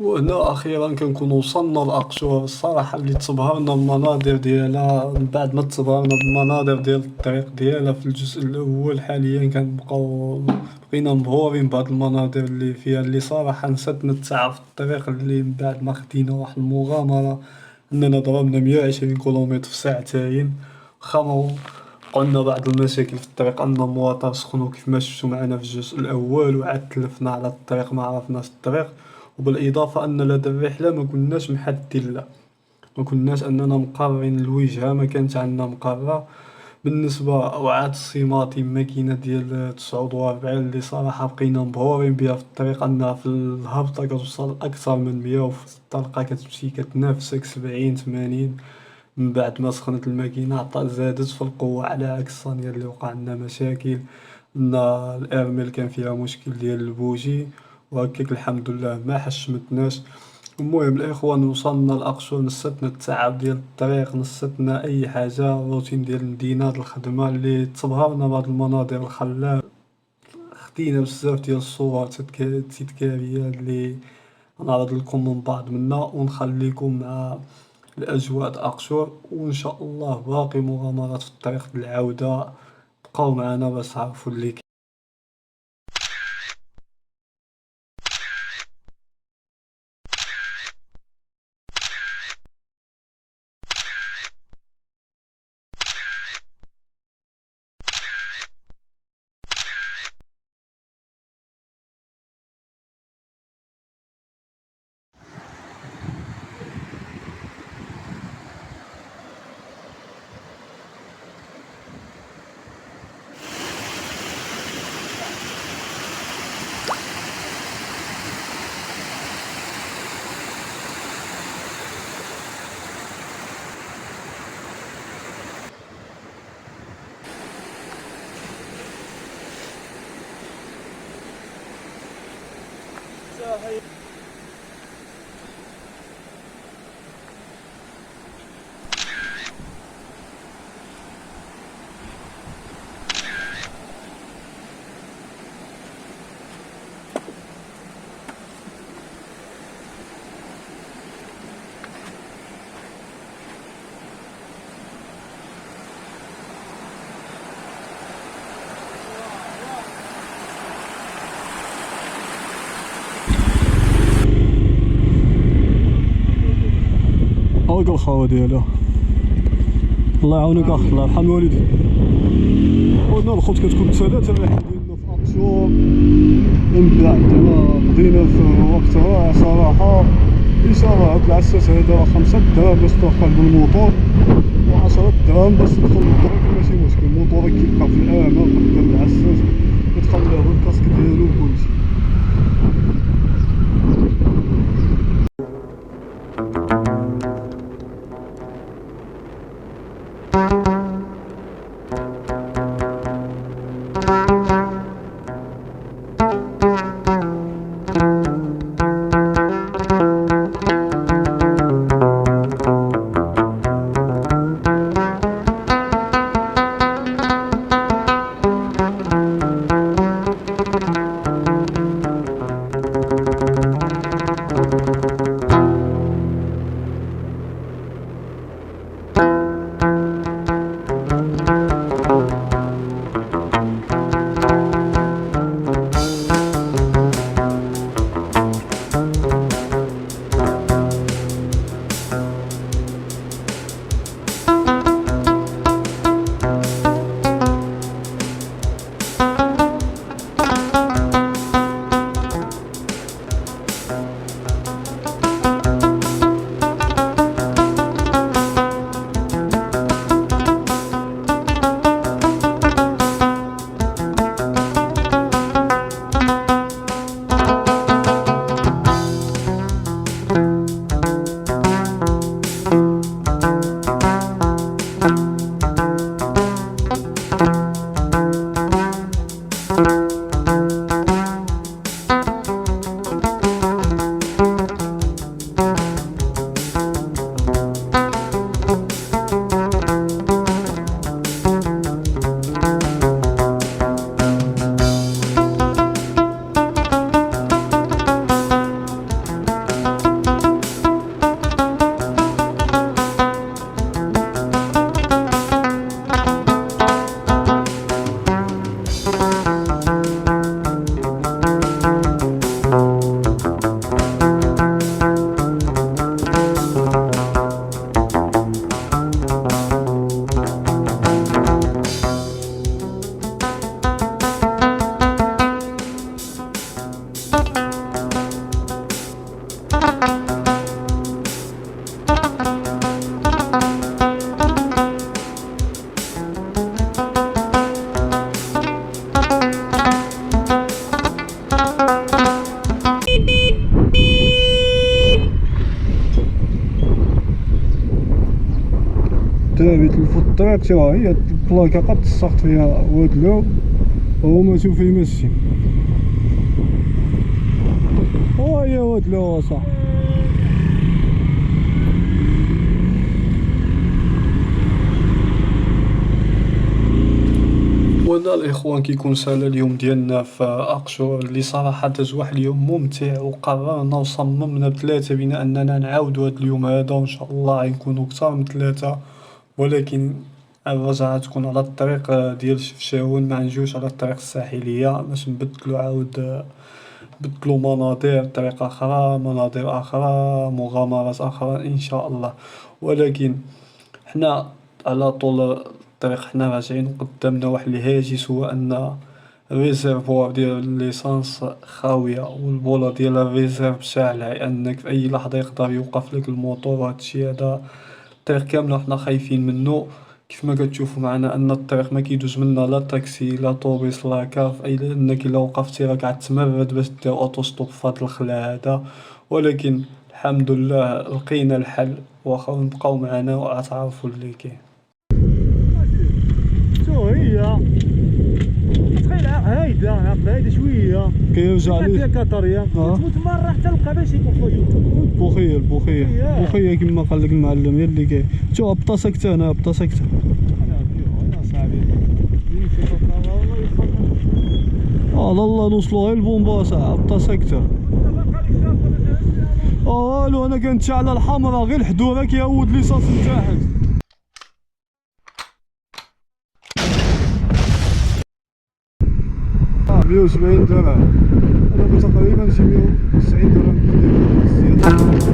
وهنا اخيرا كنكون وصلنا لاقشور. الصراحه اللي تبهرنا بالمناظر ديالها من بعد ما تبهرنا بالمناظر ديال الطريق ديالها في الجزء الاول. حاليا كنبقاو بقينا مبهورين بهاد المناظر اللي فيها، اللي صراحه نساتنا التعب في الطريق، اللي من بعد ما خدينا واحد المغامره اننا ضربنا 120 كيلومتر في ساعتين. واخا وقعوا لنا بعض المشاكل في الطريق، ان المواطر سخنوا كيف ما شفتوا معنا في الجزء الاول، وعاد تلفنا على الطريق ما عرفناش الطريق. وبالاضافه ان لهاد الرحله ما كناش محددين لها، ما كناش اننا مقررين الوجهه، ما كانت عندنا مقرره. بالنسبه وعاد السيماطي ماكينه ديال 49 اللي صراحه بقينا مبهورين بها في الطريق، انها في الهبطه كتوصل اكثر من 100 وفي الطلقه كتمشي كتنافسك 70 80. من بعد ما سخنت الماكينه زادت في القوه، على عكس ثانية اللي وقع لنا مشاكل ان الارمل كان فيها مشكل ديال البوجي. وهكاك الحمد لله ما حشمتناش. المهم الاخوان وصلنا لاقشور، نستنا التعب ديال الطريق، نستنا اي حاجه، الروتين ديال المدينه ديال الخدمه اللي تبهرنا بهاد المناظر الخلابه. خدينا بزاف ديال الصور تذكاريه اللي نعرض لكم من بعض منا، ونخليكم مع الاجواء د اقشور. وان شاء الله باقي مغامرات في الطريق د العوده، بقاو معنا باش تعرفوا اللي كاين. هاك الخاوة ديالها، الله يعاونك اخ، الله يرحم الوالدين. وهنا الخوت كتكون ثلاثة الرحلة ديالنا في اقشور. من بعد ما قضينا في وقت رائع صراحة. إشارة هاد العساس هذا راه 5 دراهم باش توخر بالموطور، و10 دراهم باش تدخل للدرك. ماشي مشكل، موطورك كيبقى في الأمان قدام العساس، كتخليه بالكاسك ديالو وكلشي. الفطريق شوف هي البلاكه قد تصقت فيها وادلو وهما شوف يمشي هي وادلو صح. وانا الاخوان كيكون سالا اليوم ديالنا في اقشور اللي صراحه داز واحد اليوم ممتع، وقررنا وصممنا بثلاثه بنا اننا نعاودوا هذا اليوم هذا، وان شاء الله غنكونوا اكثر من ثلاثه، ولكن الرجعه تكون على الطريق ديال شفشاون، ما نجوش على الطريق الساحليه باش نبدلوا عاود بدلوا مناظر طريقه اخرى، مناظر اخرى، مغامرات اخرى ان شاء الله. ولكن حنا على طول الطريق حنا راجعين قدامنا واحد الهاجس، هو ان الريزيرفوار ديال ليصانص خاويه والبوله ديال الريزيرف شاعله، انك في اي لحظه يقدر يوقف لك الموتور، وهادشي هذا الطريق كامله وحنا خايفين منه. كيف ما كتشوفوا معنا ان الطريق ما كيدوز منا لا طاكسي لا طوبيس لا كاف، اي انك الا وقفتي راك غتمرد باش دير اوتو ستوب في هذا الخلا هذا. ولكن الحمد لله لقينا الحل، واخا نبقاو معنا وغتعرفوا اللي كاين. شو هي تخيل هايده شويه كيرجع ليه ديال كاتاريا تموت مره حتى تلقى باش يكون خويا البوخيه كما قال لك المعلم هي اللي كاين. شوف هبطه ساكته، انا هبطه ساكته انا صاحبي الله نوصلوا غير البومباسا هبطه ساكته. والو انا كانت شعله الحمراء غير الحدوره كيعود ليصاص نتاعها. 170 درهم، هذا تقريبا شي 190 درهم زيادة.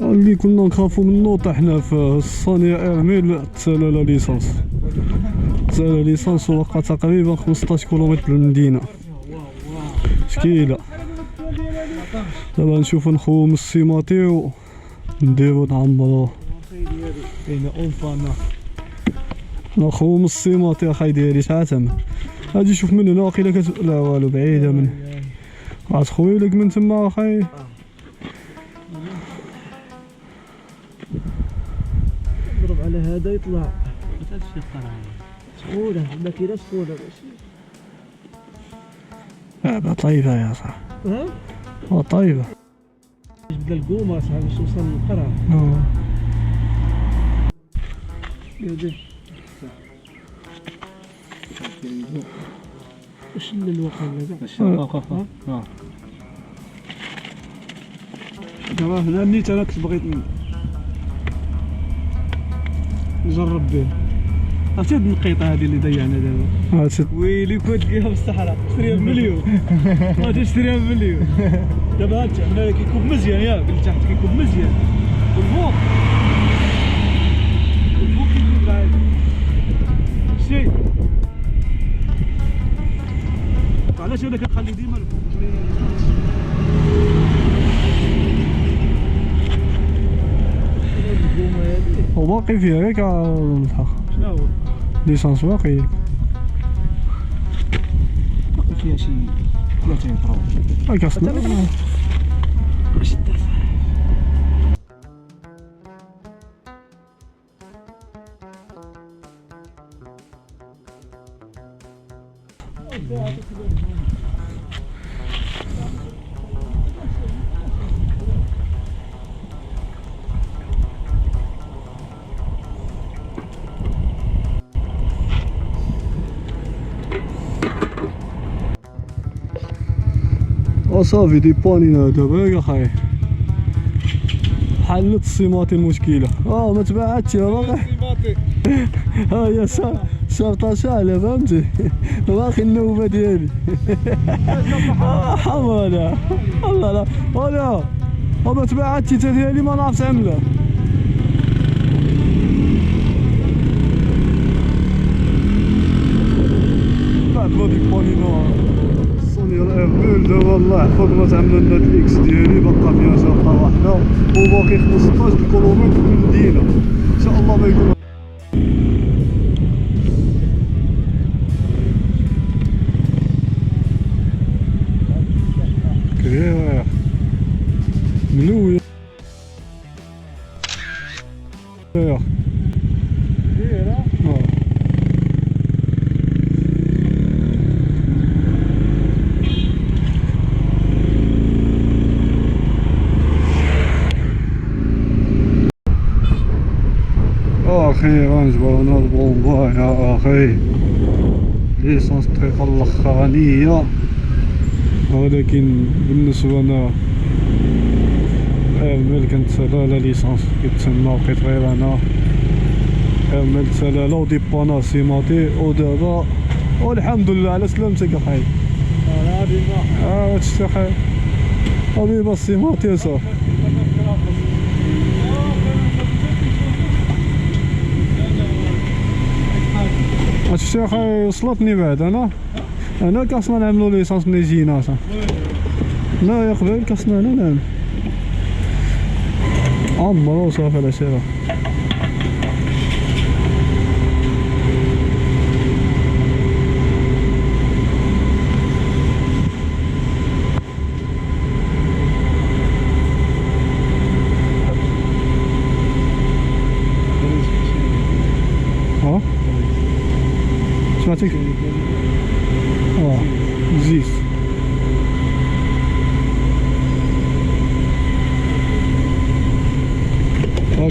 اللي كنا نخافو منو طحنا في الصانية ايرميل تسالى ليسانس وقع تقريبا 15 كيلومتر للمدينة شكيلة. دابا نشوفو نخوم السيماتي و نديرو نعمرو نخوم السيماتي اخاي ديالي شحال ثمن هادي. شوف من هنا واقيلا لا والو بعيدة من غتخوي لك من تما اخاي. نضرب على هذا يطلع هذا الشيء سهولة، الماكينة سهولة ماشي طيبة يا صاحبي. طيبة بدا القومة صاحبي باش توصل للقرى. واش الوقت هذا؟ دابا هنا نيت انا كنت بغيت نجرب به. عرفتي هاد النقيطة هادي اللي ضيعنا دابا؟ ويلي كنت تلقاها في الصحراء تشريها بمليون. ما تشريها بمليون. دابا هاد هنا كيكون مزيان ياك لتحت كيكون مزيان والفوق كيكون بعيد. شتي علاش انا كنخلي ديما الفوق وباقي فيها غير الحق. شنو هو؟ ليسانس باقي فيها شي 3 يطرو. هاك اصلا صافي ديبانينا دابا يا خاي حلت السيماطي المشكلة. ما تبعتش يا باقي. ها هي شرطة شاعلة فهمتي. باقي النوبة ديالي. حماده الله لا ولا ما تبعتش تا ديالي ما نعرفش عملها. بعد ما ديبانينا صوني الاول دابا الله يحفظ ما تعمل لنا الاكس ديالي باقا فيها شرطة واحدة وباقي 15 كيلومتر من المدينة. ان شاء الله ما يكون كريه ملوية أخيرا جبرنا البومبا يا أخي. ليصانص الطريقة الأخرانية، ولكن بالنسبة لنا اجمل كانت سلالة ليصانص كيتسمى وبقيت غير أنا اجمل سلالة وديبانا سيماطي. ودابا والحمد لله على سلامتك أخاي. هادشي خير حبيبي السيماطي صافي. هادشي اخاي وصلتني بعد انا كاصنا نعملو ليسانس ملي جينا صاحبي. لا يا قبيل كاصنا انا نعمل عمرو صافي على شيرا. سمعتك؟ زيت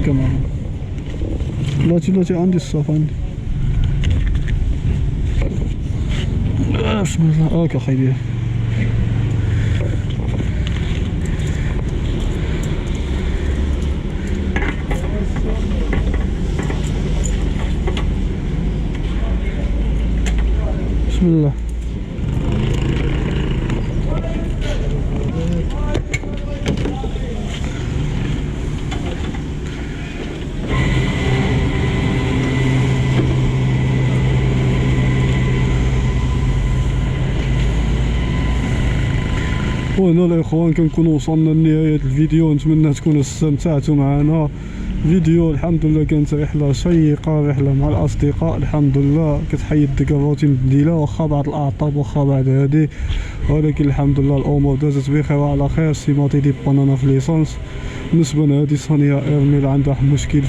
كمان دلوقتي عندي الصف عندي. بسم الله خيدي. بسم الله. وهنا الاخوان كنكون وصلنا لنهاية الفيديو، نتمنى تكونوا استمتعتوا معنا. فيديو الحمد لله كانت رحلة شيقة، رحلة مع الأصدقاء الحمد لله. كتحيد ديك الروتين البديلة واخا بعض الأعطاب واخا بعد هادي، ولكن الحمد لله الأمور دازت بخير وعلى خير. سيماطي ديبانانا في ليصانص. بالنسبة لهادي صانيا اجمل عندها مشكل